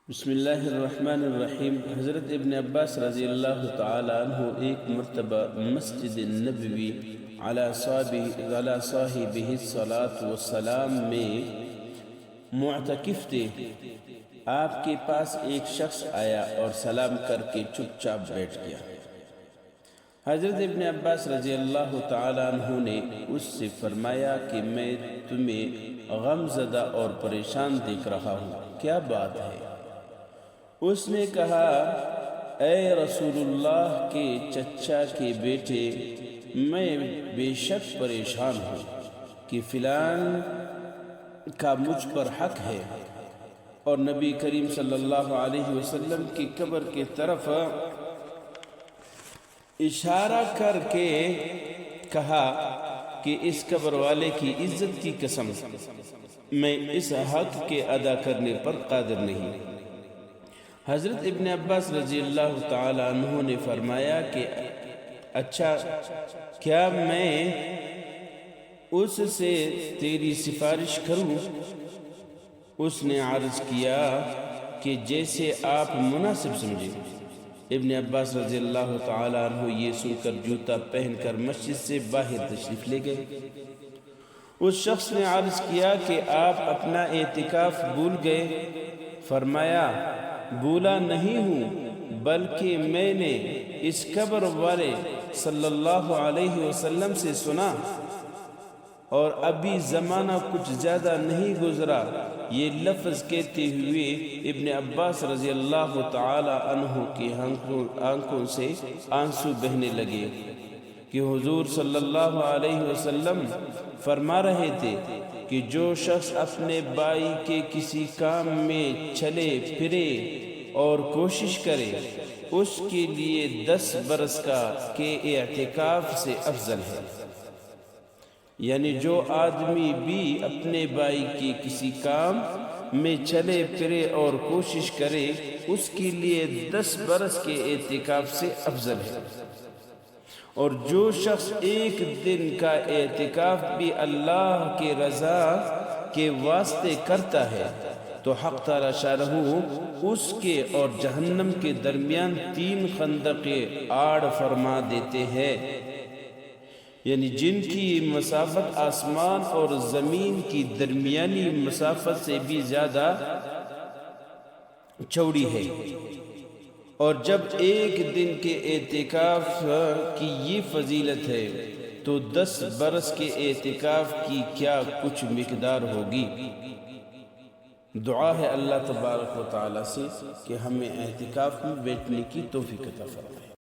بسم اللہ الرحمن الرحیم۔ حضرت ابن عباس رضی اللہ تعالی عنہ ایک مرتبہ مسجد نبوی علی صاحبہ الصلاۃ والسلام میں معتکف تھے۔ آپ کے پاس ایک شخص آیا اور سلام کر کے چپ چاپ بیٹھ گیا۔ حضرت ابن عباس رضی اللہ تعالی عنہ نے اس سے فرمایا کہ میں تمہیں غم زدہ اور پریشان دیکھ رہا ہوں، کیا بات ہے؟ اس نے کہا، اے رسول اللہ کے چچا کے بیٹے، میں بے شک پریشان ہوں کہ فلان کا مجھ پر حق ہے، اور نبی کریم صلی اللہ علیہ وسلم کی قبر کی طرف اشارہ کر کے کہا کہ اس قبر والے کی عزت کی قسم، میں اس حق کے ادا کرنے پر قادر نہیں۔ حضرت ابن عباس رضی اللہ تعالی عنہ نے فرمایا کہ اچھا، کیا میں اس سے تیری سفارش کروں؟ اس نے عرض کیا کہ جیسے آپ مناسب سمجھیں۔ ابن عباس رضی اللہ تعالی عنہ یہ سن کر جوتا پہن کر مسجد سے باہر تشریف لے گئے۔ اس شخص نے عرض کیا کہ آپ اپنا اعتکاف بھول گئے۔ فرمایا، بھولا نہیں ہوں، بلکہ میں نے اس قبر والے صلی اللہ علیہ وسلم سے سنا، اور ابھی زمانہ کچھ زیادہ نہیں گزرا۔ یہ لفظ کہتے ہوئے ابن عباس رضی اللہ تعالی عنہ کی آنکھوں سے آنسو بہنے لگے کہ حضور صلی اللہ علیہ وسلم فرما رہے تھے کہ جو شخص اپنے بھائی کے کسی کام میں چلے پھرے اور کوشش کرے، اس کے لیے 10 برس کے اعتکاف سے افضل ہے۔ یعنی جو آدمی بھی اپنے بھائی کے کسی کام میں چلے پھرے اور کوشش کرے، اس کے لیے 10 برس کے اعتکاف سے افضل ہے۔ اور جو شخص ایک دن کا اعتکاف بھی اللہ کے رضا کے واسطے کرتا ہے تو حق تعالی شانہ اس کے اور جہنم کے درمیان 3 خندق آڑ فرما دیتے ہیں، یعنی جن کی مسافت آسمان اور زمین کی درمیانی مسافت سے بھی زیادہ چوڑی ہے۔ اور جب ایک دن کے اعتکاف کی یہ فضیلت ہے تو 10 برس کے اعتکاف کی کیا کچھ مقدار ہوگی۔ دعا ہے اللہ تبارک و تعالی سے کہ ہمیں اعتکاف میں بیٹھنے کی توفیق عطا فرمائے۔